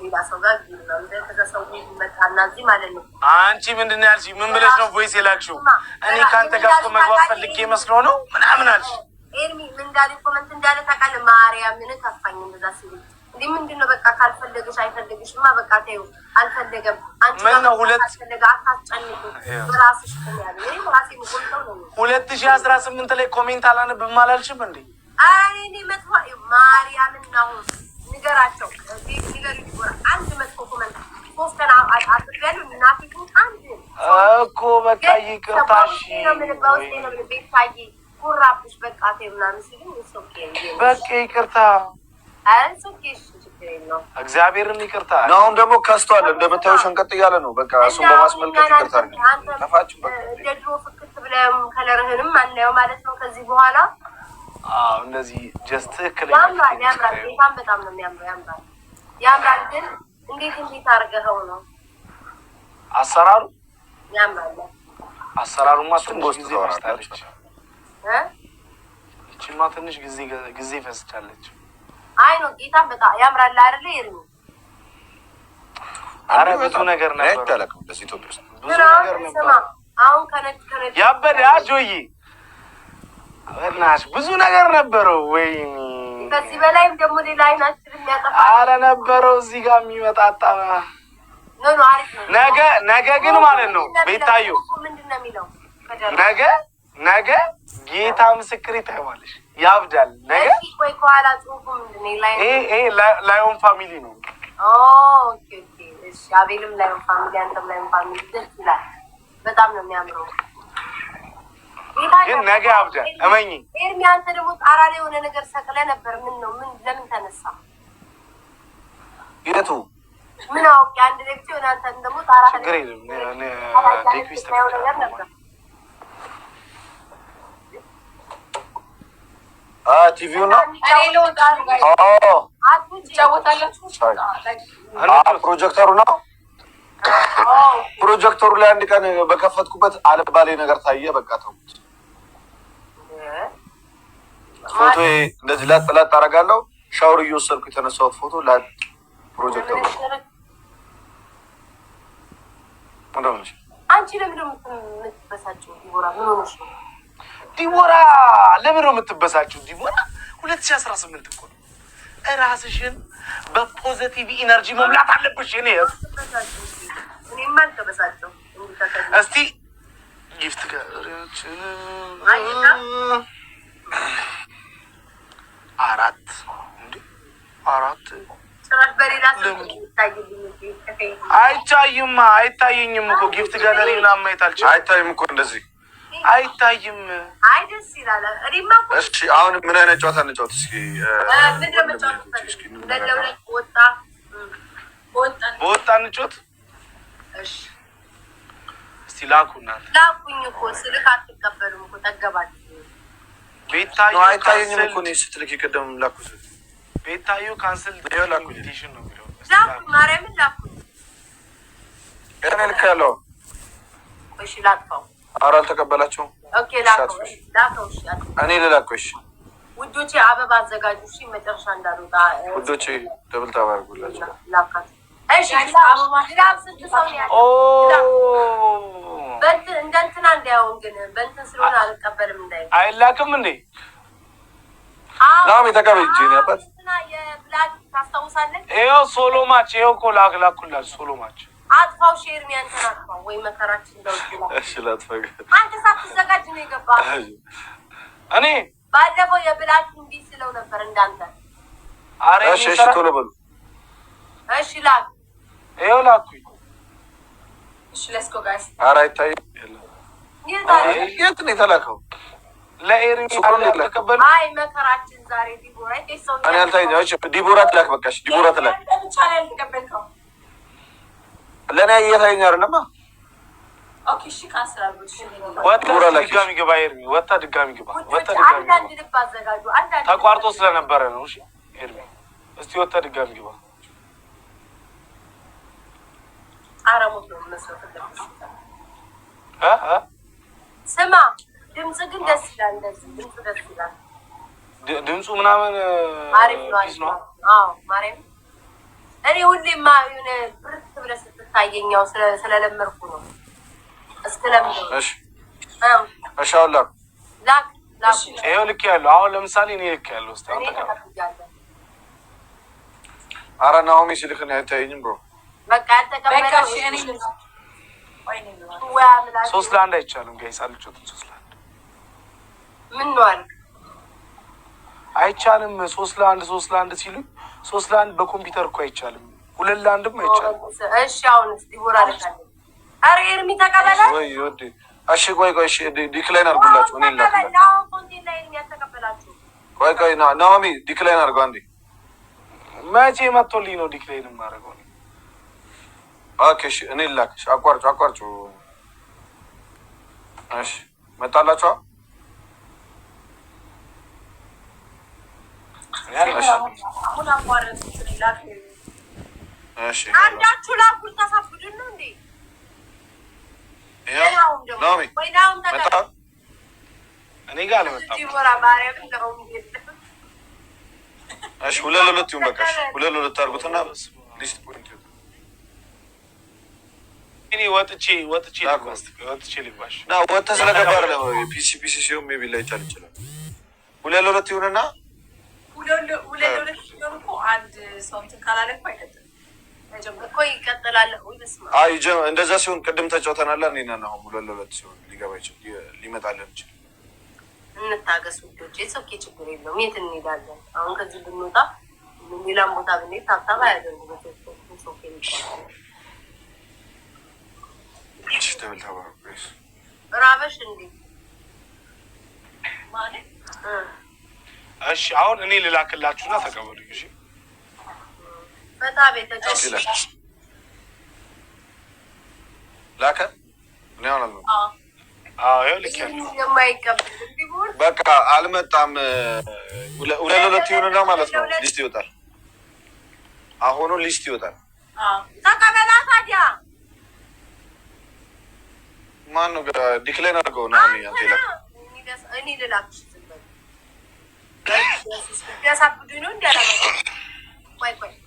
ከሌላ ሰው ጋር ነው ከዛ ሰው ይመጣና እዚህ ማለት ነው። አንቺ ምንድነው ያልሽኝ? ምን ብለሽ ነው ቮይስ የላክሽው? እኔ ካንተ ጋር እኮ መግባት ፈልጌ መስሎ ነው ምናምን አልሽ። ኤርሚ ምን እንዳለ ኮሜንት እንዳለ ታውቃለህ? ማርያም ምን ታፋኝ እንደዛ ሲል እንዴ ምንድነው? በቃ ካልፈለገሽ አይፈልግሽማ በቃ ተይው። አልፈለገም አንቺ ነው ሁለት ፈለጋ አታስጨንቁ ራስሽ ከሚያለ እኔ ራሴ ምቆልተው ነው 2018 ላይ ኮሜንት አላነብም አላልሽም እንዴ? አይ እኔ መጥፎ ማርያም ነው ንገራቸው ንገሪ ይወራ አንድ መጥፎ ኮሜንት ፖስተና አጥብያሉ እናትኩ አንድ እኮ በቃ ይቅርታሽ ነው ምን ባውስ ነው ቤታዬ ኩራብሽ በቃ ተይውና ሲልኝ እሶኬ በቃ ይቅርታ አንሶኬሽ ነው እግዚአብሔርን ይቅርታ ነው። አሁን ደግሞ ከስቷል እንደምታዩ ሸንቀጥ እያለ ነው። በቃ እሱን በማስመልከት ይቅርታ አድርገን ተፋችሁ በቃ ደድሮ ፍክት ብለም ከለርህንም አናየው ማለት ነው ከዚህ በኋላ። አዎ እንደዚህ ጀስት ትክክለኛ ያምራል በጣም በጣም ነው የሚያምረው። ያምራል ግን እንዴት አድርገኸው ነው አሰራሩ? ያምራል አሰራሩማ ትንሽ ጊዜ ፈስታለች እቺማ ትንሽ ጊዜ ፈስታለች። አይ ነው ጌታ በጣም ያምራል አይደል? ይርሙ አረ ብዙ ነገር ነበር አይተለከም ለዚህ ኢትዮጵያ ውስጥ ብዙ ነገር ነበር። አሁን ከነጭ ያበደ አጆይ አበናሽ ብዙ ነገር ነበረው። ወይኔ ከዚህ በላይም ደግሞ ሌላ አይናችን የሚያጠፋ አረ ነበረው እዚህ ጋር የሚመጣጣ ነው አሪፍ ነው። ነገ ግን ማለት ነው ቤታዩ ምንድነው የሚለው ነገ ጌታ ምስክር ይታየዋለሽ። ያብዳል ነገ ቆይ ከኋላ ጽሁፉ ምንድነው? ላይሆን ፋሚሊ ነው። ኦኬ እሺ አቤልም ላይሆን ፋሚሊ አንተም ላይሆን ፋሚሊ ደስ ይላል። በጣም ነው የሚያምረው። ግን ነገ ያብዳል እመኚ። ኤርሚ አንተ ደግሞ ጣራ ላይ የሆነ ነገር ሰቅለ ነበር። ምን ነው ለምን ተነሳ? የቱ ምን አውቄ አንድ ለብቻ የሆነ አንተ ደግሞ ጣራ ላይ ግሬድ ዴክዊስት ነገር ነበር። ቲቪው ነው ፕሮጀክተሩ ነው። ፕሮጀክተሩ ላይ አንድ ቀን በከፈትኩበት አልባሌ ነገር ታየ። በቃ ተውት። ፎቶ እንደዚህ ላጥ አደርጋለሁ። ሻወር እየወሰድኩ የተነሳሁት ፎቶ ላጥ ፕሮጀክተሩ አንቺ ለምን የምትበሳጭው? ዲቦራ ምን ሆነሽ ነው? ዲቦራ ለምን ነው የምትበሳጭው? ዲቦራ 2018 እኮ ነው። እራስሽን በፖዚቲቭ ኢነርጂ መምላት አለብሽ። እኔማ አልተበሳጨው። እስቲ ጊፍት ጋራችን አራት ጭራሽ በሌላ አይታየኝም እኮ ጊፍት ጋለሪ ምናምን ማየት አልችልም። አይታይም እኮ እንደዚህ አይታይም። አይ ደስ ይላል። እኔማ እሺ አሁን ምን አይነት ጨዋታ እንጫወት እስኪ? በወጣ እንጫወት። እሺ እስቲ ላኩኝ እኮ ስልክ አትቀበሉም እኮ ጠገባችሁ። ቤታዩ አይታየኝም እኮ ነው ስትልክ ይቀደም ላኩት። ቤታዩ ካንሰል ላኩልሽን ነው የሚለው። ላኩ ማርያምን ላኩኝ። እኔ ልክ ያለው እሺ ላጥፋው። ኧረ አልተቀበላቸውም። ኦኬ ላከው። እሺ እኔ ልላከው። እሺ ውዶቼ አበባ አዘጋጁ። እሺ መጨረሻ እንዳልወጣ ውዶቼ ደብል ታባርጉላችሁ። ላካት። እሺ አበባ ግራም ስንትሰው ያለው በእንትን እንደንትና እንዳይሆን ግን በእንትን ስለሆነ አልቀበልም እንዳይ አይላክም እንዴ? ናም የተቀበልጂ ነው ያባት እንትና የብላክ ታስታውሳለህ? ይኸው ሶሎ ማች ይኸው እኮ ላኩላችሁ ሶሎ ማች አጥፋው። ሼር ሚያንተን አጥፋው ወይ መከራችን እንደው እሺ ላጥፋው። አንተ ሳትዘጋጅ ነው የገባው። እኔ ባለፈው የብላክ እምቢ ስለው ነበር እንዳንተ። አሬ እሺ ቶሎ በሉ። እሺ ላክ ይኸው ላኩኝ። እሺ ሌትስ ጎ ጋይስ። ኧረ አይታይም። የት ነው የተላከው? ለኤርሚ ተቀበሉ። አይ መከራችን ዛሬ ዲቦራ እኔ አልታይም። እሺ ዲቦራ ትላክ። በቃ እሺ ዲቦራ ትላክ። ለኔ እየታየኝ አይደለም። ኦኬ እሺ ካንሰል አድርጉ። ወጣ ድጋሚ ግባ ኤርሚ። ወጣ ድጋሚ ግባ። አንዳንድ ልብ አዘጋጁ። አንዳንድ ተቋርጦ ስለነበረ ነው። እሺ ኤርሚ እስቲ ወጣ ድጋሚ ግባ። አረሙት ነው መስዋዕት ስማ ድምጽ ግን ደስ ይላል። እንደዚህ ድምጽ ደስ ይላል። ድምጹ ምናምን አሪፍ ነው። አዎ ማርያም እኔ ሁሌማ የሆነ ብርት ብለህ ስትታየኛው ስለለመድኩ ነው። እስከለምደው እሺ እሺ አሁን ላክ ይኸው ልክ ያለው አሁን ለምሳሌ እኔ ልክ ያለው እስኪ አንተ ጋር ኧረ ናሆሚ ሲልክ ነው አይታየኝም ብሮ በቃ አልተቀበለው። ሶስት ለአንድ አይቻልም ጋይስ አልጮትም 3-1 ምን ነው አልክ አይቻልም 3-1 ሲሉ 3-1 በኮምፒውተር እኮ አይቻልም 2-1ም አይቻልም እሺ አሁን እስቲ ወራለታለ አረ ኤርሚ ተቀበለ ወይ ወዲ እሺ ቆይ እሺ ዲክላይን አድርጉላችሁ እኔ ላክላችሁ ቆይ ናሆሚ ዲክላይን አድርጉ አንዴ መቼ መጥቶልኝ ነው ዲክላይን የማደርገው ኦኬ እሺ እኔ ላክሽ አቋርጩ እሺ መጣላችሁ እሺ አንዳችሁ ላኩል ተሳፍዱን ነው እንዴ ናሆሚ መጣ እኔ ጋር አልመጣም ዲቦራ ማርያም ነው እሺ 2-2 ይሁን በቃ 2-2 አድርጉትና ሊስት ፖይንት እኔ ወጥቼ ልባሽ ና ወጥተህ ስለገባ አይደለም ፒሲ ሲሆን ሜቢ ላይ ይችላል 2-2 ይሁንና 2-2 ሲሆን እኮ አንድ ሰው እንትን ካላለ እኮ አይቀጥልም እኮ ይቀጥላል ወይ በስማ አይ እንደዛ ሲሆን ቅድም ተጫውተናል እኔና ነው 2-2 ሲሆን ሊገባ ይችላል ሊመጣልን ይችላል እንታገስ ውዶቼ ሶኬ ችግር የለውም የት እንሄዳለን አሁን ከዚህ ብንወጣ ሌላም ቦታ ብንሄድ ታብታባ ያደርጉ ሶኬ ይችላል ራበሽ እንዴ ማለት እሺ አሁን እኔ ልላክላችሁና ተቀበሉኝ እሺ ፈታ ቤት ተጨሽ ላከ ነው ነው ይኸው ልክ ያለው የማይቀበል ቢሆን በቃ አልመጣም 2-2 ይሁንና ማለት ነው ሊስት ይወጣል አሁኑ ሊስት ይወጣል ተቀበላ ታዲያ ማን ነው ዲክላይን አድርገው ነው አንተ ይላል እኔ ልላክሽ ያሳብዱኝ ነው እንዴ አላማ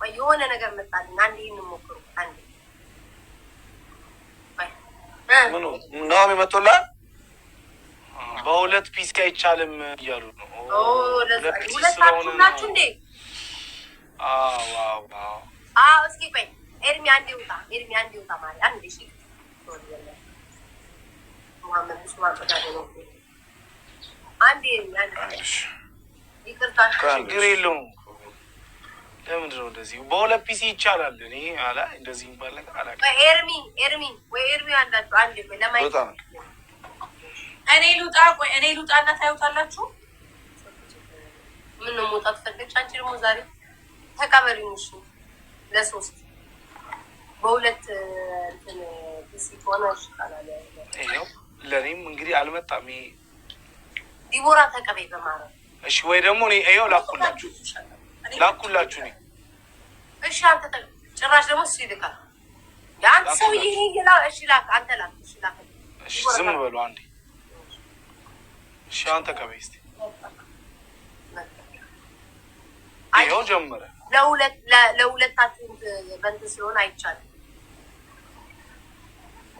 ቆይ የሆነ ነገር መጣልን አንዴ እንሞክሩ አንዴ ምኑ ናሆሚ መጥቶላል በሁለት ፒሲ አይቻልም እያሉ ነው ሁለታችሁ ናችሁ እንዴ ዋው እስኪ ቆይ ኤርሚ አንዴ ውጣ ማለት አንዴ እሺ ሙሐመድ ሱማን ተዳደው አንዴ ይቅርታ ችግር የለውም ለምንድን ነው እንደዚህ በሁለት ፒሲ ይቻላል እኔ አላ እንደዚህ የሚባል ነገር አላውቅም ኤርሚ አንዳችሁ አንዴ ለማይታ እኔ ልውጣና ታዩታላችሁ ምን ነው መውጣት ፈለግሽ አንቺ ደግሞ ዛሬ ተቀበሉኝ እሺ ለሶስት በሁለት እንትን ፒሲ ሆነሽ ካላለ ይሄው ለኔም እንግዲህ አልመጣም ዲቦራ ተቀበይ በማረም እሺ ወይ ደግሞ እኔ ይሄው ላኩላችሁ እኔ እሺ አንተ ጭራሽ ደግሞ እሱ ይልካል ያን ሰው ይሄ እሺ ላክ አንተ ላክ እሺ ዝም በሉ አንዴ እሺ አንተ ተቀበይ እስቲ ይሄው ጀመረ ለሁለታችሁ በንት ሲሆን አይቻልም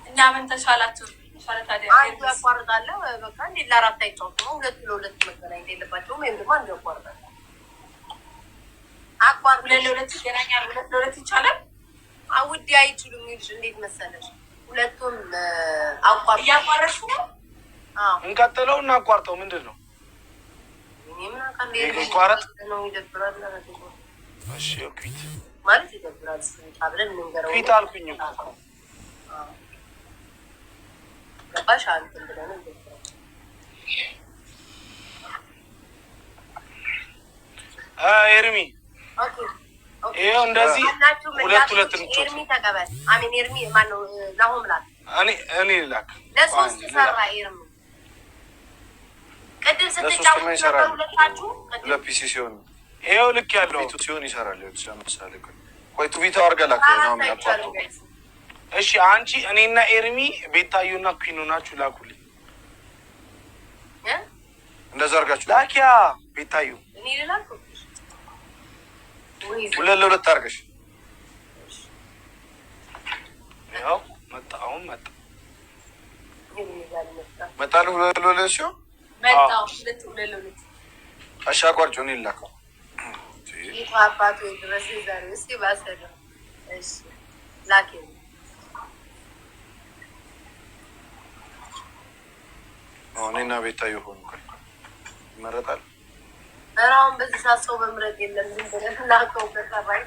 እኛ ምን ተሻላችሁ አንዱ ያቋርጣል በቃ እንዴ ለአራት አይጫወቱም ሁለት ለሁለት መገናኘት የለባቸውም ወይም ደግሞ አንዱ ያቋርጣል አቋርጥ ለሁለት ይገናኛል ሁለት ለሁለት ይቻላል አውዲ አይችሉም ይልሽ እንዴት መሰለሽ ሁለቱም ያቋርጡ ነው እንቀጥለው እና አቋርጠው ምንድነው እኔ ምን አውቃለሁ ይቋረጥ ነው ይደብራል እሺ ኦኬት ማለት ይደብራል ታብለን እንገረው ፊት አልኩኝ ገባሽ አንተ ብለን እንደው ኤርሚ ይሄው እንደዚህ ሁለት ኤርሚ ተቀበል አሜን ኤርሚ ማን ነው ናሆም ላክ እኔ ላክ ለሶስት ሰራ ኤርሚ ቅድም ስትጫወቱ ሁለታችሁ ለፒሲ ሲሆን ይሄው ልክ ያለው ፊቱ ሲሆን ይሰራል ለምሳሌ ቆይ ቱቪታ አድርገህ ላክ ነው የሚያቋርጠው እሺ አንቺ እኔና ኤርሚ ቤታዩና ኩይኑ ናችሁ ላኩልኝ እንደዛ አድርጋችሁ ላኪያ ቤታዩ እኔ ልላክ ሁለት ለሁለት አድርገሽ መጣ መጣሉ ለለለሽ መጣው ለተውለሉት አሻቋርጮ ነው ይላከው አባቱ ድረስ ይዛሩ እስቲ ባሰደ እሺ ላኪ እኔና ቤታዬ ሆኑ ይመረጣል። አራውን በዚህ ሳሰው በምረጥ የለም ግን በላከው በተባይ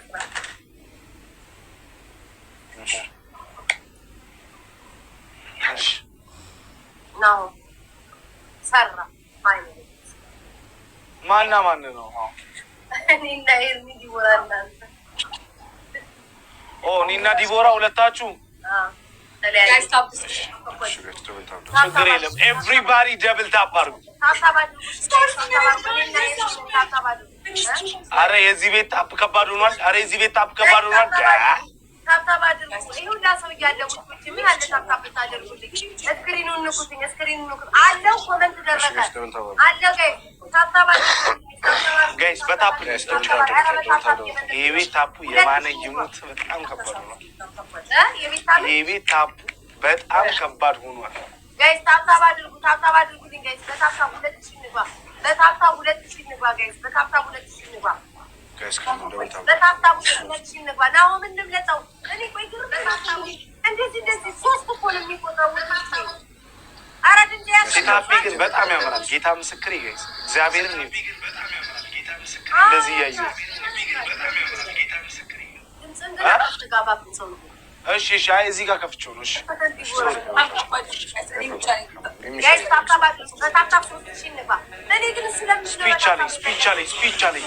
ነው ሰራ ማና ማን ነው? እኔና ኤርሚ ዲቦራ እናንተ እኔና ዲቦራ ሁለታችሁ ችግር የለም። ኤቭሪባዲ ደብል ታፕ አድርጉ። አረ የዚህ ቤት ታፕ ከባድ ሆኗል። ይሁላ ሰው እያለ ውጭ ምን አለ ታፕ ታደርጉልኝ። እስክሪኑን ንኩትኝ፣ አለው ኮመንት ደረሰ አለው ጋይስ በታፕ ይሄ ቤት ታፑ የማነ ይሙት በጣም ከባድ ሆኗል። ይሄ ቤት ታፑ በጣም ከባድ ሆኗል። ጋይስ ታፕ አድርጉልኝ ጋይስ። በታፕ 2000 ንግባ፣ በታፕ 2000 ንግባ ጋይስ፣ በታፕ 2000 ንግባ ጋይስ። ከመንደው በታፕ 2000 ንግባ ነው። ምንም ለጣው እኔ ቆይ ግን በታፕ እንደዚህ ሶስት እኮ ነው የሚቆጥረው። አረ ድንጃ ታፕ ግን በጣም ያምራል። ጌታ ምስክር ጋይስ፣ እግዚአብሔርን ነው እንደዚህ ያዩ። እሺ አይ እዚህ ጋር ከፍቼው ነው። እሺ ስፒች አለኝ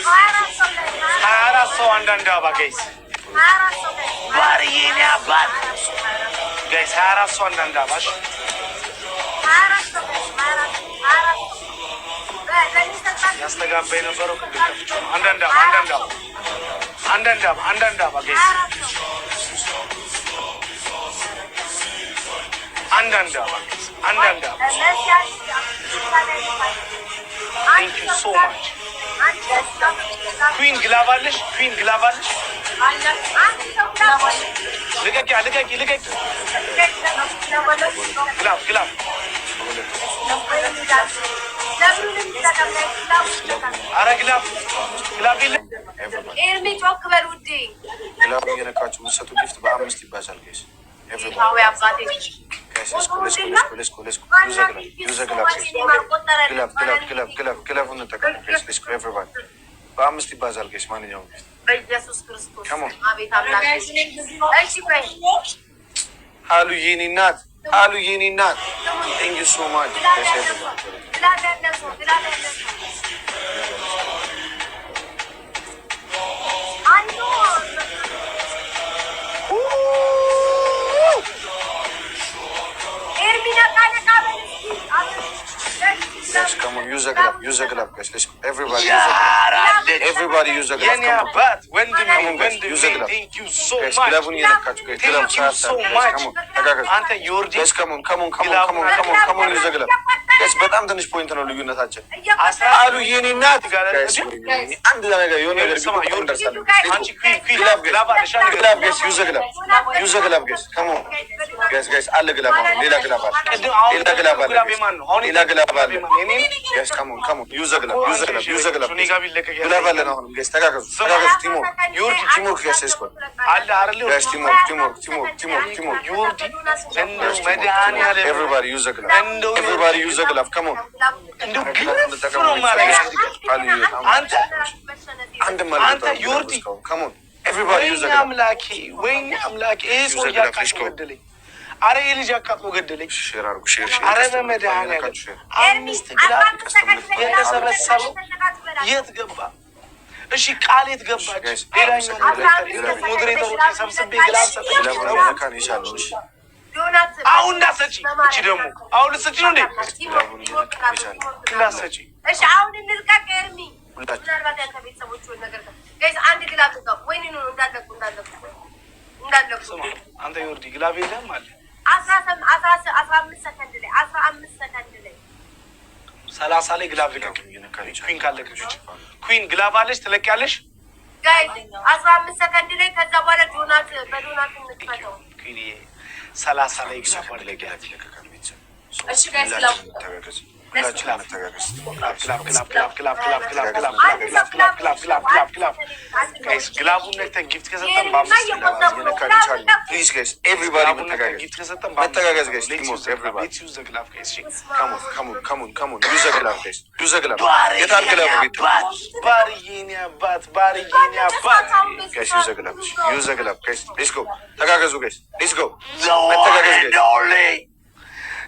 24 ሰው አንዳንድ አባ ጋይስ ባርዬኔ አባት ጋይስ 24 ሰው አንዳንድ አባሽ ያስተጋባ የነበረው ቅድም ከፍቼው ነው። አንዳንድ አባ ጋይስ አንዳንድ አባ ቴንክ ዩ ሶ ማች። ኩዊን ግላብ አለሽ? ልቀቂ ግላብ አረ ግላብ የለም። ኤርሚ ጮክ በል ውዴ። ግላብ እየነካችሁ የምትሰጡ ጊፍት በ5 ይባዛል ጋይስ። በ5 ይባዛል ጋይስ። ማንኛውም በኢየሱስ ክርስቶስ አቤት አምላክ። እሺ ቆይ አሉ የኔ እናት ቴንክ ዩ ሶ ማች። Guys, come on, use a glove, guys. Let's go. Everybody use a glove. የኔ አባት ወንድሜ Thank you so Guys, much. glove እየነካችሁ guys. glove so much. አንተ ዮርዲ Guys, come on, use a glove. Guys, በጣም ትንሽ ፖይንት ነው ልዩነታችን። አሉ የኔ እናት guys፣ አንድ ነገር የሆነ ነገር ስማ ዮርዲ አንቺ glove guys, use a glove guys. Come on. Guys, አለ glove አለ፣ ሌላ glove አለ። ሌላ glove አለ። Guys, come on, use a glove. glove አለ ነው። አሁን guys ተጋገዙ። ቲሞር guys, let's go. አለ አይደል? Guys, ቲሞር ዮርዲ እንደው መድኃኒዓለም everybody use a glove. Come on. እንደው ግፍ ነው ማለት አንተ ዮርዲ come on. everybody use a glove. ወይኔ አምላኬ ይሄ ሰው ያቃጥሎ ገደለኝ። አረ የልጅ አቃጥሎ ገደለኝ። ሼር አረ በመድኃኒዓለም 5 ግላብ የተሰበሰበው የት ገባ? እሺ ቃል የት ገባች? ሌላኛው ሞዴሬተሮች ሰብስቤ ግላብ ሰጥቼ አሁን እንዳሰጪ እቺ ደግሞ አሁን ልትሰጪ ነው እንዴ? እንዳሰጪ እሺ አሁን እንልቀቅ። ኤርሚ ምናልባት ያንተ ቤተሰቦች ወይ ነገር ጋይስ አንድ ግላብ ተቀበል። ወይኔ ነው እንዳለቁ አንተ ዮርዲ ግላብ የለም አለ 15 ሰከንድ ላይ 30 ላይ ግላብ ልቀቅ። ኩዊን ካለቀች ኩዊን ግላብ አለሽ ትለቂያለሽ ጋይስ 15 ሰከንድ ላይ ከዛ በኋላ ዶናት በዶናት እንጥፋተው 30 ላይ ይገባል። እሺ ጋይስ ላው ግላቡን ነክተን ጊፍት ከሰጠን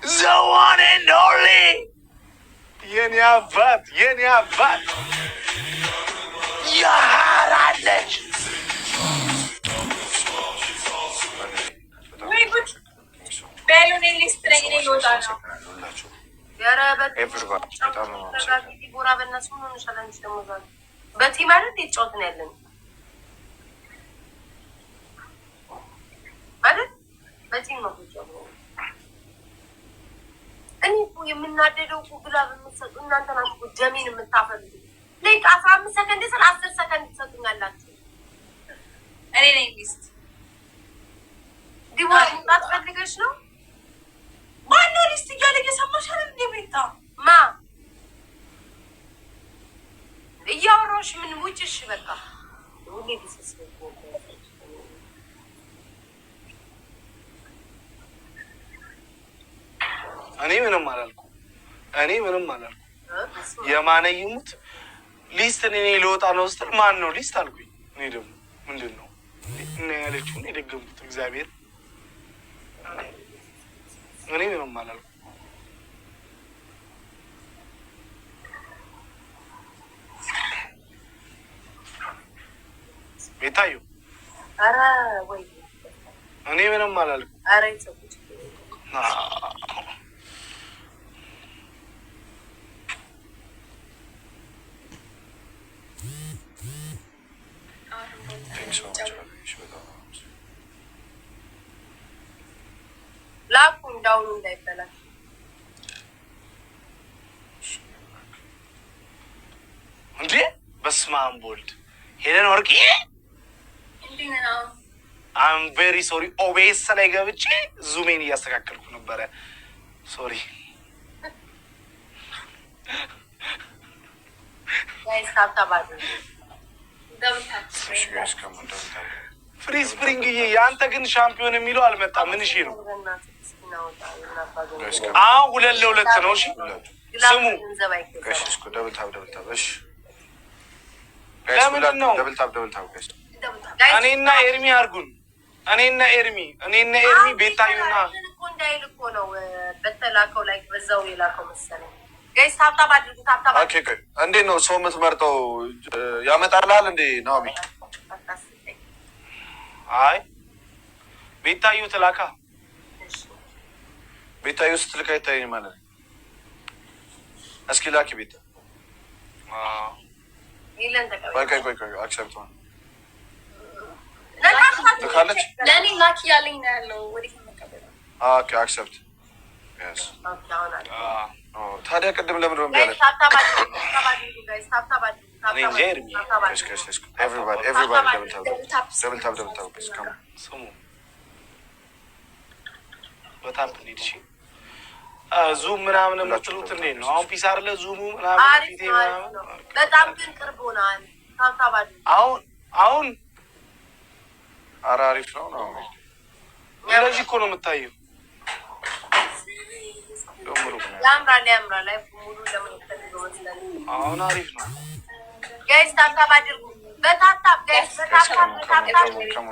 the one and only የኔ አባት ያራለች ወይ ጉድ በሉን ሊስት ላይ ነው ይወጣል ያራበት ቦራ በእነሱ ነው ሻላንች ደግሞ ዛሬ በቲም ማለት ይጫወት ነው ያለን ማለት በቲም ነው ይጫወት እኔ የምናደደው ግላብ የምትሰጡ እናንተ ናችሁ። ጀሚን የምታፈልጉ ላይክ 15 ሰከንድ ስለ 10 ሰከንድ ትሰጡኛላችሁ። እኔ ነኝ ሚስት ዲቦራ ሙጣት ፈልገሽ ነው ማነው ሊስት እያለ እየሰማሽ አይደል እንዴ ቤታ ማ እያወራሁሽ ምን ውጭሽ በቃ ሁሌ ዲስስ እኔ ምንም አላልኩም። የማነ ይሙት ሊስት እኔ ልወጣ ነው ስትል ማን ነው ሊስት አልኩኝ። እኔ ደግሞ ምንድን ነው እና ያለችውን የደገምኩት እግዚአብሔር እኔ ምንም አላልኩም። ቤታዩ ኧረ ወይ እኔ ምንም አላልኩም። ኧረ ይሰጡት ላኩ እንዳውኑ እንዳይበላሽ እንዴ በስመ አብ ወልድ ሄለን ወርቂ እንዴት ነው አም ቬሪ ሶሪ ኦቤስ ላይ ገብቼ ዙሜን እያስተካከልኩ ነበረ ሶሪ ጋይስ ታባዱ ፍሪ ስፕሪንግ ያንተ ግን ሻምፒዮን የሚለው አልመጣም። ምን እሺ ነው አሁን 2-2 ነው። እሺ ስሙ ለምንድን ነው እኔና ኤርሚ አርጉን እኔና ኤርሚ ቤታዩና እንዳይል እኮ ነው በተላከው ላይ በዛው የላከው መሰለኝ። ጋይስ ታብታብ አድርጉ ታብታብ እንዴት ነው ሰው የምትመርጠው ያመጣልሃል እንዴ ናሚ አይ ቤታዩ ተላካ ቤታዩ ስትልካ ይታየኝ ማለት ነው። እስኪ ላኪ ቤታ ይለን ተቀበል ቆይ አክሰፕት ሆነ ለካለች ለኔ ላኪ ያለኝ ነው ያለው ወዲህ ተቀበል ኦኬ አክሰፕት yes ታዲያ ቅድም ለምን ነው ያለው ታብታብ አድርጉ ጋይስ ታብታብ አድርጉ everybody double tap come ስሙ በታፕ እንሂድ። እሺ ዙም ምናምን የምትሉት እንዴት ነው? አሁን ፒስ አይደለ ዙሙ ምናምን ፊቴ ምናምን በጣም ግን ቅርብ ሆናል። ታብታብ አድርጉ አሁን አሪፍ ነው እንደዚህ እኮ ነው የምታየው። ያምራል ላይ ሙሉ ለምን ተደረገው መሰለኝ። አሁን አሪፍ ነው ጋይስ ታብታብ አድርጉ በታብታብ ጋይስ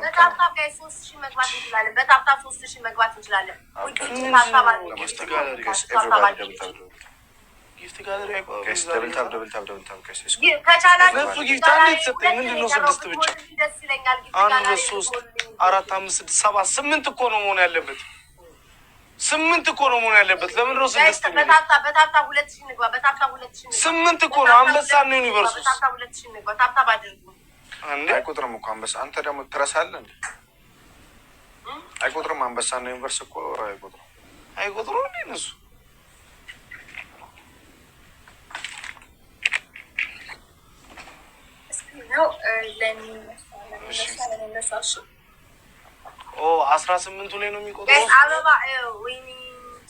በታብታብ ጋይስ 3000 መግባት እንችላለን። በታብታብ 3000 መግባት እንችላለን። ውጪ ታብታብ አድርጉ ጊፍት ጋለሪ ጋይስ ደብል ታብ ጋይስ ከቻላችሁ ለሱ ጊፍት አንዴ ተሰጠኝ። ምንድነው 6 ብቻ ደስ ይለኛል። ጊፍት 1 2 3 4 5 6 7 8 እኮ ነው መሆን ያለበት። 8 እኮ ነው መሆን ያለበት። ለምን ነው 6? በታብታብ 2000 ንግባ። በታብታብ 2000 ንግባ። 8 እኮ ነው። አንበሳ ነው ዩኒቨርስ ውስጥ በታብታብ 2000 ንግባ። ታብታብ አድርጉ። አንዴ አይቆጥርም እኮ አንበሳ። አንተ ደግሞ ትረሳለህ እንዴ? አይቆጥርም አንበሳ ነው ዩኒቨርስ እኮ አይቆጥሩም እንዴ እነሱ? ነው ለኔ 18ቱ ላይ ነው የሚቆጥረው። አበባ ወይኔ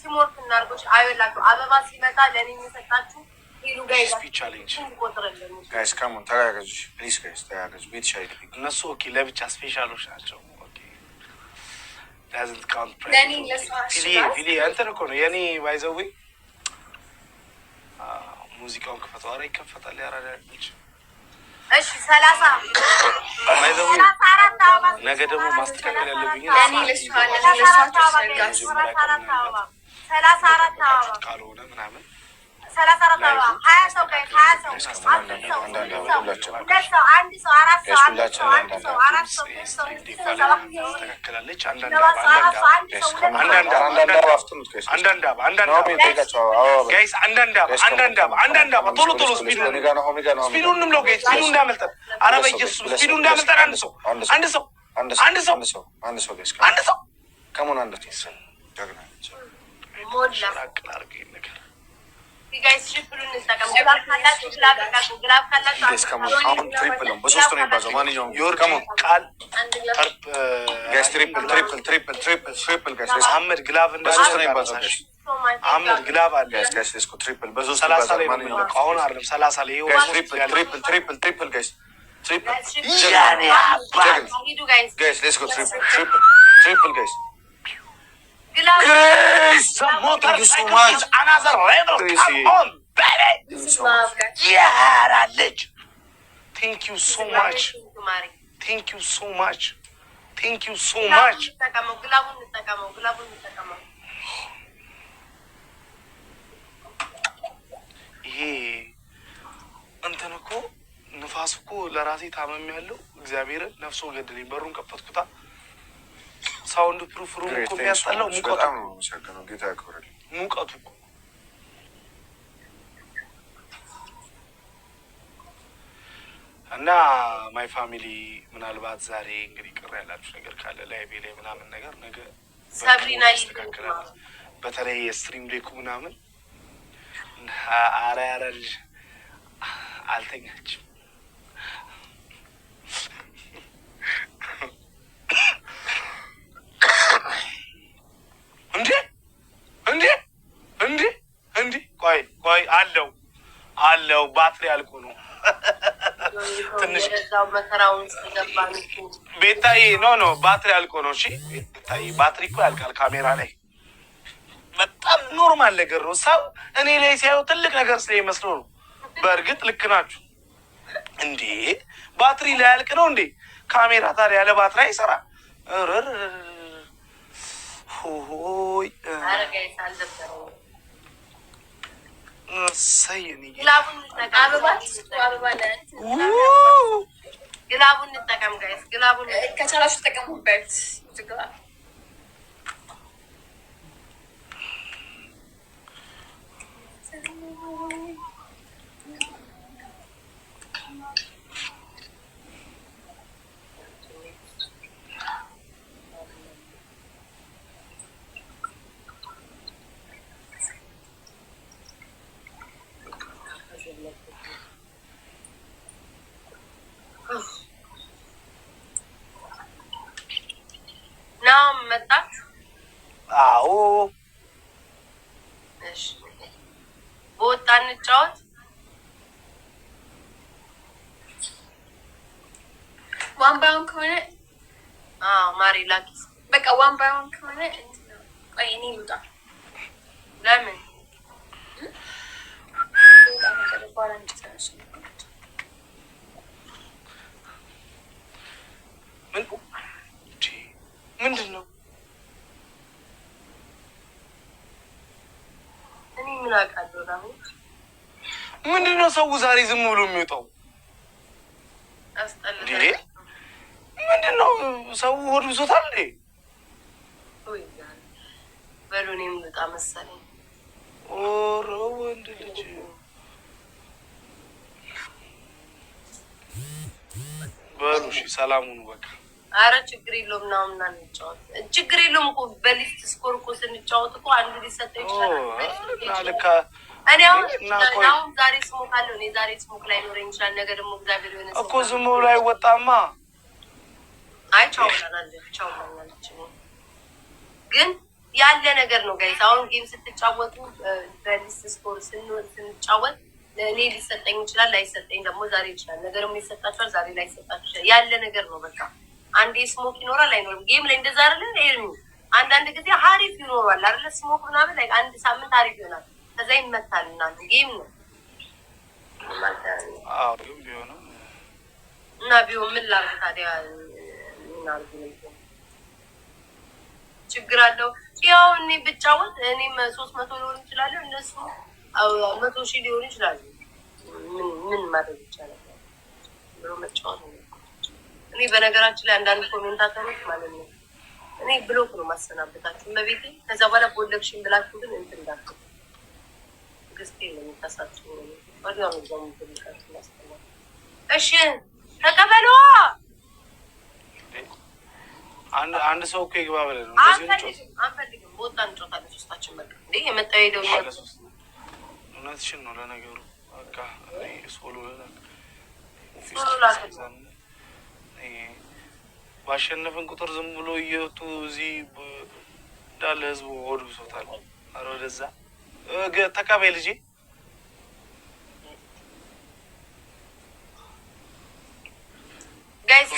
ቲሞርክ እናርጎሽ አይወላችሁ አበባ ሲመጣ ለኔ የሚሰጣችሁ ሄሉ ጋይስ ቻሌንጅ ቆጥረልን ጋይስ ካሞን ተጋገዙ ፕሊዝ ጋይስ ተጋገዙ። ቤት ሻይ እነሱ ኦኬ ለብቻ ስፔሻሎች ናቸው። ኦኬ ዳዝንት ካውንት ለኔ ለሷሽ ቪሊ አንተን እኮ ነው የኔ ባይዘዌ ሙዚቃውን ክፈተው። ኧረ ይከፈታል ያራዳልች። እሺ 30 ባይዘዌ 34 አበባ ነገ ደግሞ ማስተካከል ያለብኝ ለኔ ለሷሽ ለሷሽ 34 አበባ ካልሆነ ምናምን 34 አበባ 20 ሰው ጋር 20 ሰው አንድ ሰው አንድ ሰው አራት ሰው አንድ ሰው አንድ ሰው አራት ሰው ተከክላለች። አንዳንድ ቶሎ ቶሎ ስፒዱንም ነው ጋይስ ስፒዱ እንዳመልጠን። ኧረ በኢየሱስ ስፒዱ እንዳመልጠን። አንድ ሰው ከሞን አንድ ሰው ጀግና ሞላ አርገኝ ነገር ጋይስ ሽፕሉን እንጠቀም። ግላብ ካላችሁ ግላብ ካላችሁ አሁን ትሪፕል ነው በሶስት ነው የሚባዛው። ማንኛውም ዮር ከሞን ቃል ጋይስ ትሪፕል ጋይስ አህመድ ግላብ በሶስት ነው የሚባዛው። አህመድ ግላብ አለ ጋይስ ሌትስ ጎ ትሪፕል በሶስት 30 ላይ ነው። አሁን አይደለም 30 ላይ ይኸው ትሪፕል ጋይስ ትሪፕል ያኔ አባል ጋይስ ሌትስ ጎ ትሪፕል ጋይስ Grace, some motorcycles, another level. Come on, baby. Yeah, legend. Thank you so much. Thank you so much. Thank you so much. ይሄ እንትን እኮ ንፋስ እኮ ለራሴ ታመም ያለው እግዚአብሔርን ነፍሶ ገድልኝ። በሩን ከፈትኩታ ሳውንድ ፕሩፍ ሩም እኮ የሚያስጠላው ሙቀቱ ነው። ጌታ ያክብርልኝ። ሙቀቱ እኮ እና ማይ ፋሚሊ ምናልባት ዛሬ እንግዲህ ቅር ያላችሁ ነገር ካለ ላይቤ ላይ ምናምን ነገር ነገ ሰብሪና ይስተካከላል። በተለይ የስትሪም ሌኩ ምናምን አረ ልጅ አልተኛችም። እንዴ ቆይ አለው ባትሪ አልቆ ነው ትንሽ ቤታዬ ኖ ባትሪ አልቆ ነው። እሺ ቤታዬ ባትሪ እኮ ያልቃል ካሜራ ላይ። በጣም ኖርማል ነገር ነው። ሰው እኔ ላይ ሲያዩ ትልቅ ነገር ስለሚመስለው ነው። በእርግጥ ልክ ናችሁ። እንዴ ባትሪ ላይ ያልቅ ነው እንዴ? ካሜራ ታዲያ ያለ ባትሪ አይሰራ። ሆይ ግላቡን እንጠቀም ጋይስ፣ ግላቡን ከቻላችሁ ተጠቀሙበት። ናው መጣች። አዎ እሺ ቦታ እንጫወት። ዋን ባውን ከሆነ ማሪ ላኪስ በቃ ዋን ባውን ከሆነ እንትን ቆይ እኔ ልውጣ። ለምን ምንድን ነው? እኔ ምን አውቃለሁ? ነው ምንድን ነው ሰው ዛሬ ዝም ብሎ የሚወጣው? አስጠልተኝ። ምንድን ነው ሰው ሆድ ብሶታል እንዴ? በሉ እኔም ልውጣ መሰለኝ። ኦሮ ወንድ ልጅ በሉ እሺ፣ ሰላሙን በቃ አረ ችግር የለውም ነው እና እንጫወት። ችግር የለውም እኮ በሊስት ስኮር እኮ ስንጫወት እኮ አንዱ ሊሰጠው ይችላል። እኔ አሁን ዛሬ ስሞክ አለው። እኔ ዛሬ ስሞክ ላይ ኖረኝ ይችላል። ነገ ደግሞ እግዚአብሔር የሆነ እኮ ዝም ብሎ አይወጣማ። አይ ቻው ብላለች። ግን ያለ ነገር ነው ጋይስ። አሁን ጌም ስትጫወቱ በሊስት ስኮር ስንጫወት እኔ ሊሰጠኝ ይችላል፣ ላይሰጠኝ ደግሞ ዛሬ ይችላል። ነገ ደግሞ ይሰጣችኋል፣ ዛሬ ላይሰጣችሁ ይችላል። ያለ ነገር ነው በቃ። አንዴ ስሞክ ይኖራል አይኖርም። ጌም ላይ እንደዛ አይደለ ኤርሚ? አንዳንድ ጊዜ ሀሪፍ ይኖራል አይደለ? ስሞክ ምናምን ላይ አንድ ሳምንት ሀሪፍ ይሆናል፣ ከዛ ይመታል። እናንተ ጌም ነው እና ቢሆን ምን ላድርግ ታዲያ? ችግር አለው? ያው እኔ ብጫወት እኔም 300 ሊሆን ይችላል፣ እነሱ 100,000 ሊሆን ይችላል። ምን ማድረግ ይቻላል ብሎ መጫወት ነው። እኔ በነገራችን ላይ አንዳንድ ኮሜንታተሮች ማለት ነው እኔ ብሎክ ነው ማሰናበታችሁ መቤቴ። ከዛ በኋላ ቦለክሽን ብላችሁ ግን እንትን እንዳትሉ ግስቴ ነው የምታሳችሁ ነው ወዲያው ነው ደግሞ ብልካችሁ ማስተማር። እሺ ተቀበሉ። አንድ ሰው እኮ ይግባ ብለህ ነው አንፈልግም። በወጣ እንጮታለን ሶስታችን በቃ እንዴ የመጣው ሄደው እውነትሽን ነው። ለነገሩ በቃ ሶሎ ባሸነፍን ቁጥር ዝም ብሎ እየወጡ እዚህ እንዳለ ህዝቡ ሆድ ብሶታል። ኧረ ወደዛ ተቀበይ ልጄ። ጋይስ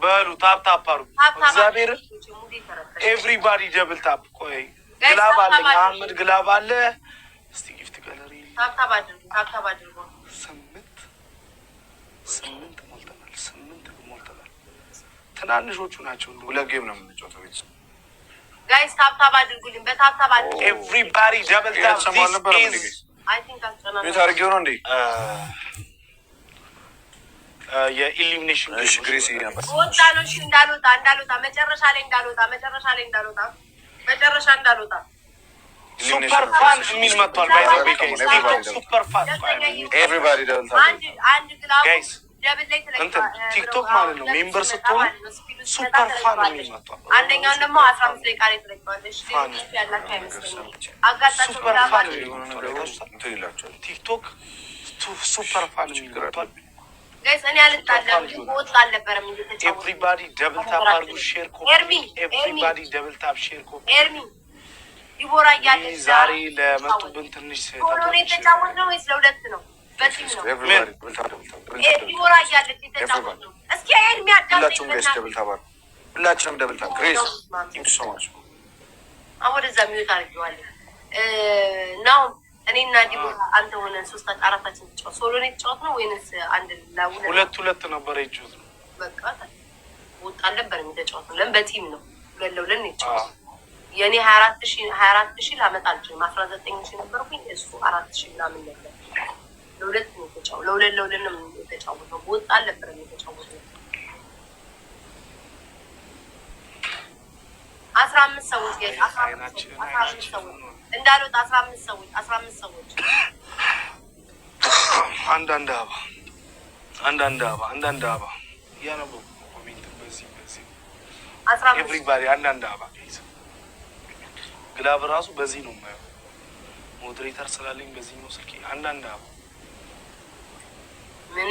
በሉ ታፕ ታፕ አድርጉ። እግዚአብሔር ኤቭሪባዲ ደብል ታፕ። ቆይ ግላብ አለ መሀመድ ግላብ አለ። እስቲ ጊፍት ጋለሪ ታፕ ታፕ አድርጉ። 8 ሞልተናል። 8 ሞልተናል። ትናንሾቹ ናቸው። ሁለት ጌም ነው የምንጫወተው ቤት ጋይስ። ታፕ ታፕ አድርጉልኝ። በታፕ ታፕ አድርጉ። ኤቭሪባዲ ደብል ታፕ። አይ ቲንክ አስጨናለሁ። ቤት አድርጌው ነው እንዴ? የኢሊሚኔሽን ግሬስ ነበር። ወጣሎሽ እንዳልወጣ መጨረሻ ላይ እንዳልወጣ ሱፐር ፋን የሚል መጥቷል። ሱፐር ፋን ኤቭሪባዲ ደብል አንድ ግላብ ጋይስ እንትን ቲክቶክ ማለት ነው ሜምበር ስትሆኑ ሱፐር ፋን የሚል መጥቷል። አንደኛውን ደግሞ 15 ደቂቃ ላይ ትለቀዋለሽ። ያላችሁ አይመስለኝም። አጋጣሚ ቲክቶክ ሱፐር ፋን የሚል መጥቷል። ጋይስ እኔ አልጣለም ወጣ አልነበረም እንዴ? ኤቭሪባዲ ደብል ታፕ አድርጉ። ሼር ኮፒ ኤቭሪባዲ ደብል ታፕ ሼር ኮፒ። ኤርሚ ዲቦራ እያለች ዛሬ ለመጡብን ትንሽ ነው የተጫወትነው ወይስ ለሁለት ነው? በዚህ ነው ዲቦራ እያለች የተጫወትነው። እስኪ ኤርሚ ሁላችሁም ጋይስ ደብል ታፕ አድርጉ። ሁላችሁም ደብል ታፕ ግሬስ ቲንክ ሶ ማች። አሁን ወደዛ ሚዩት አድርጌዋለሁ ናው እኔና ዲቦራ አንተ ሆነን 3-4 ተጫወት። ሶሎ ነው የተጫወትነው ወይንስ አንድ ሁለት ነበር የተጫወትነው? በቃ ወጣ ነበር የተጫወትነው። ለምን በቲም ነው ለለውለን የተጫወትነው። የኔ 24,000 ላመጣ አልችልም። 19,000 ነበርኩኝ እሱ 4,000 ምናምን ነበር። ለሁለት ነው የተጫወትነው። ለሁለት ነው የተጫወትነው። ወጣ ነበር የተጫወትነው። 15 ሰዎች ጋር 15 ሰዎች እንዳልወጣ 15 ሰዎች አንዳንድ አበባ ያነበው ኮሜንት በዚህ ኤቭሪባዲ አንዳንድ አበባ ግላብ ራሱ በዚህ ነው የማየው። ሞዴሬተር ስላለኝ በዚህ ነው ስልኬ። አንዳንድ አበባ ምን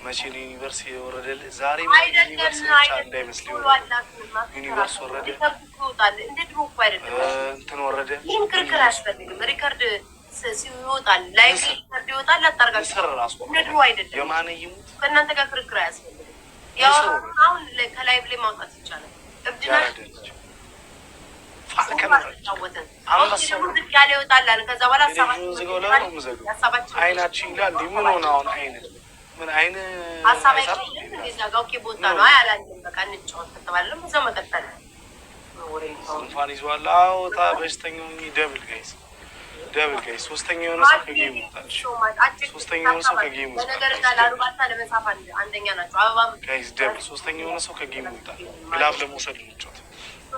መቼ ነው ዩኒቨርሲቲ የወረደልህ? ዛሬ ዩኒቨርሲቲ ብቻ እንዳይመስል ዩኒቨርስ ወረደ። እንትን ወረደ። ይህን ክርክር አያስፈልግም። ሪከርድ ሲወጣል ላይቭ ሪከርድ ይወጣል። ላታርጋችሁ ራሱ ድሮ አይደለም። የማነ ይሙት ከእናንተ ጋር ክርክር አያስፈልግም። ያው አሁን ከላይቭ ላይ ማውጣት ይቻላል። እብድና ያለ ይወጣል አለ። ከዛ በኋላ አይናችን ይላል። ምን ሆነ አሁን? ምን አይነ ሀሳባችን እንደዛ ጋር ኦኬ ቦታ ነው። አይ አላለም። በቃ እንጫወት ከተባለም እዛው መቀጠል እንኳን ይዟል። አውጣ በሽተኛው ደብል ጋይስ ሶስተኛው የሆነ ሰው ከጌም ይወጣል። ሶስተኛው የሆነ ሰው ከጌም ይወጣል። በነገርና ላሩባታ ለመጻፍ አንደኛ ናቸው። አበባ ጋይስ ደብል ሶስተኛው የሆነ ሰው ከጌም ይወጣል። ግላብ ለመውሰድ እንጫወት።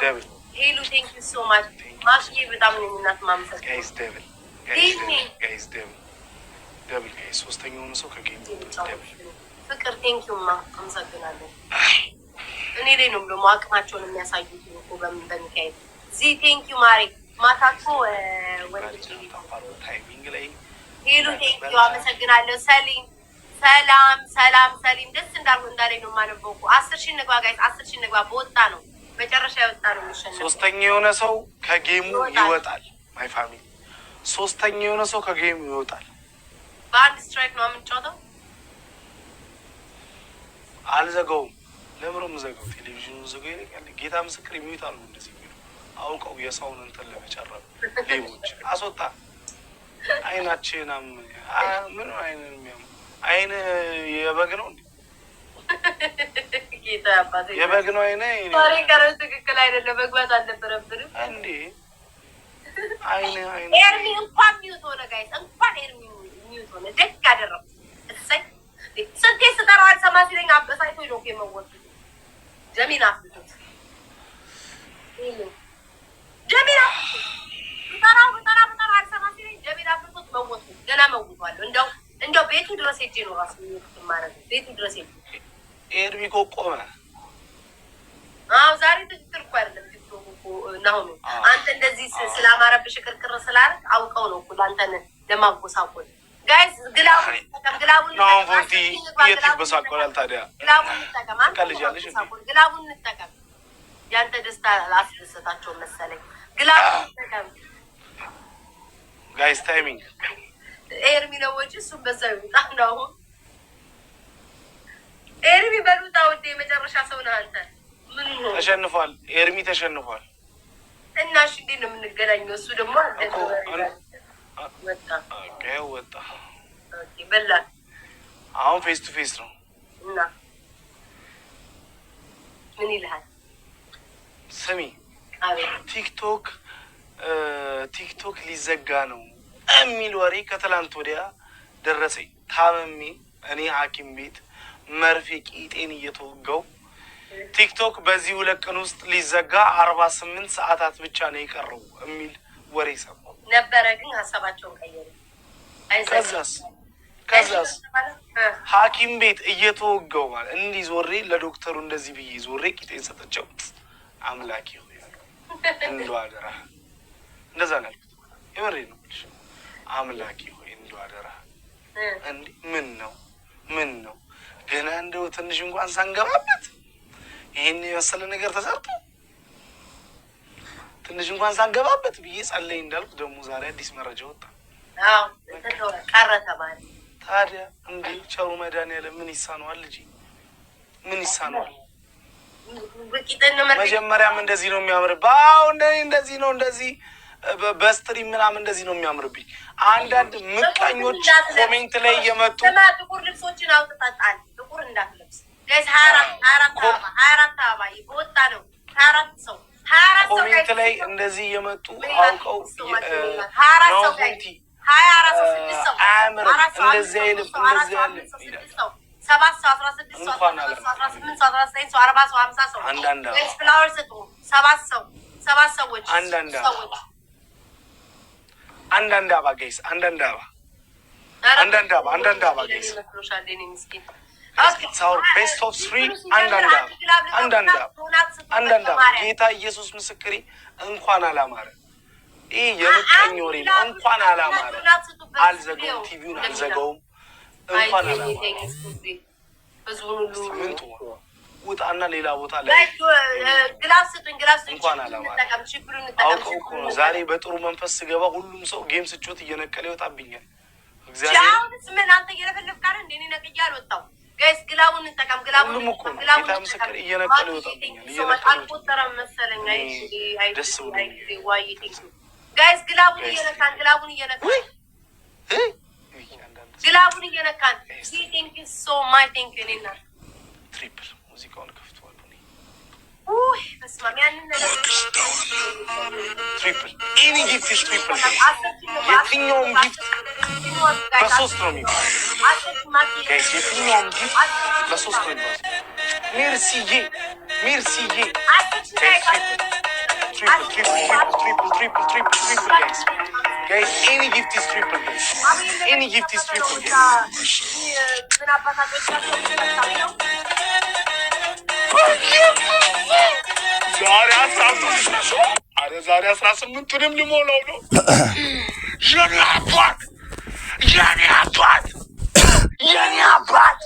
ደብል ሄሉ ቴንክ ዩ ሶ ማች ማስኪ በጣም ነው እናት ማምሰል ጋይስ ደብል ጋይስ ሶስተኛው የሆነ ሰው ከጌም ይወጣል። ደብል ፍቅር ቴንክ ዩ ማ አመሰግናለሁ። እኔ ላይ ነው ደግሞ አቅማቸውን የሚያሳዩት እኮ በሚካሄድ ዚ ቴንክ ዩ ማሪ ማታ እኮ ታይሚንግ ላይ ሄሉ ቴንኪው አመሰግናለሁ። ሰላም ሰሊም ደስ እንዳለኝ ነው የማነበው እኮ 10,000 እንግባ ጋይስ 10,000 እንግባ። በወጣ ነው መጨረሻ የወጣ ነው የሚሸነፈው። ሶስተኛ የሆነ ሰው ከጌሙ ይወጣል። ማይ ፋሚሊ ሶስተኛ የሆነ ሰው ከጌሙ ይወጣል። በአንድ ስትራይክ ነው የምንጫወተው። አልዘጋውም። ለምንም ዘጋው። ቴሌቪዥኑ ዘጋው ይለኛል። ጌታ ምስክር የሚውጣሉ እንደዚህ የሚሉ አውቀው የሰውን እንትን ለመጨረብ ሌቦች አስወጣ። አይናችንም ምን አይነን የሚያም አይን የበግ ነው እንዴ? ጌታ አባቴ የበግ ነው አይነ ዛሬ ቀረው ትክክል አይደለም። መግባት አልነበረብንም እንዴ? አይነ ኤርሚ እንኳን ሚውት ሆነ ጋይስ፣ እንኳን ኤርሚ ሚውት ሆነ። ደግ አደረኩ። እሰይ ስንቴ ስጠራው አልሰማ ሲለኝ አበሳይቶ ነው የመወጡ ጀሚና አፍጥቶት ጀሚና በጣም አልሰማ ሲለኝ ጀሚና አፍጥቶት መወጡ ገና መውቷል። እንደው ቤቱ ድረስ ሄጄ ነው ራሱ ማለት ቤቱ ድረስ ሄጄ ኤርሚ ቆቆመ። አዎ ዛሬ ትክክል እኮ አይደለም። ቲክቶክ እኮ ነው አንተ እንደዚህ ስላማረብሽ ቅርቅር ስላልክ አውቀው ነው እኮ አንተን ለማጎሳቆል። ጋይስ ግላቡን ነው ፎንቲ የትበሳቆላል ታዲያ ግላቡን እንጠቀም። አንተ ልጅ ግላቡን እንጠቀም። ያንተ ደስታ አላስደሰታቸው መሰለኝ። ግላቡን እንጠቀም ጋይስ። ታይሚንግ ኤርሚ ነው ወጪ እሱም በዛው ይውጣ ነው። ኤርሚ በሉታ ወደ የመጨረሻ ሰው ነህ አንተ። ምን ነው ተሸንፏል። ኤርሚ ተሸንፏል። እና እሺ እንዴት ነው የምንገናኘው? እሱ ደግሞ ወጣ። ወጣ። ኦኬ በላ። አሁን ፌስ ቱ ፌስ ነው እና ምን ይልሃል? ስሚ ቲክቶክ ሊዘጋ ነው የሚል ወሬ ከትላንት ወዲያ ደረሰኝ። ታመሜ እኔ ሐኪም ቤት መርፌ ቂጤን እየተወጋው ቲክቶክ በዚህ 2 ቀን ውስጥ ሊዘጋ 48 ሰዓታት ብቻ ነው የቀረው የሚል ወሬ ሰማሁ ነበረ። ግን ሀሳባቸውን ቀየሩ። ከዛስ ሐኪም ቤት እየተወጋው ማለት እንዲህ ዞሬ ለዶክተሩ እንደዚህ ብዬ ዞሬ ቂጤን ሰጥቼው አምላኬ ሆይ እንደው አደራ እንደዛ ነው ያልኩት። የወሬ ነው አምላኬ ሆይ እንደው አደራ እንዴ ምን ነው ገና እንደው ትንሽ እንኳን ሳንገባበት ይሄን የመሰለ ነገር ተሰርቶ ትንሽ እንኳን ሳንገባበት ብዬ ጸለይ እንዳልኩ ደግሞ ዛሬ አዲስ መረጃ ወጣ። አዎ ቀረ ተባለ። ታዲያ እንዴ ቸሩ መድኃኒዓለም ምን ይሳነዋል? ልጅ ምን ይሳነዋል? መጀመሪያም እንደዚህ ነው የሚያምርብህ። አዎ እንደዚህ ነው እንደዚህ በስትሪም ምናምን እንደዚህ ነው የሚያምርብኝ። አንዳንድ ምቀኞች ኮሜንት ላይ እየመጡ ጥቁር ልብሶችን አውጥታጣል። ጥቁር እንዳትለብስ ለዚህ 24 አበባ ይወጣ ነው 24 ሰው ኮሜንት ላይ እንደዚህ እየመጡ አውቀው ነው ፎንቲ 24 ሰው 6 ሰው አያምርም እንደዚህ አይልም እንደዚህ ያለ 7 ሰው 16 ሰው 18 ሰው 19 ሰው 40 ሰው 50 ሰው አንዳንድ ፍላወር ሰጡ 7 ሰዎች አንዳንድ አበባ ጋይስ አንዳንድ አበባ ጋይስ ሳውር ቤስት ኦፍ 3 አንዳንድ አበባ ጌታ ኢየሱስ ምስክሬ እንኳን አላማረ። ይህ የምቀኝ ወሬ ነው። እንኳን አላማረ። አልዘጋውም፣ ቲቪውን አልዘጋውም። እንኳን አላማረ። ምን ትሆን ውጣና ሌላ ቦታ ላይ እንኳን አላማረ። አውቀው እኮ ነው ዛሬ በጥሩ መንፈስ ስገባ ሁሉም ሰው ጌም ስጮት እየነቀለ ይወጣብኛል። እግዚአብሔር ምን አንተ እየለፈለፍክ አይደል እንዴ? እኔ ነቅዬ አልወጣም። ጋይስ ግላቡን እንጠቀም። ግላቡን ጌታ ምስክር እየነቀለ ይወጣብኛል። አልቆጠረም መሰለኝ። አይ ደስ ብሎኝ ጋይስ ግላቡን እየነካን ቲንክ ሶ ማይ ቲንክ እኔና ትሪፕል ሙዚቃውን ከፍቷል። ትሪፕል ኤኒ ጊፍት ኢዝ ትሪፕል። የትኛውም ጊፍት በ3 ነው የሚባለው ጋይስ። የትኛውም ጊፍት በ3 ነው የሚባለው። ሜርሲዬ triple guys any gift is triple guys any gift is triple guys ዛሬ አሳብ ዛሬ 18ቱንም ልሞላው ነው። የኔ አባት የኔ አባት የኔ አባት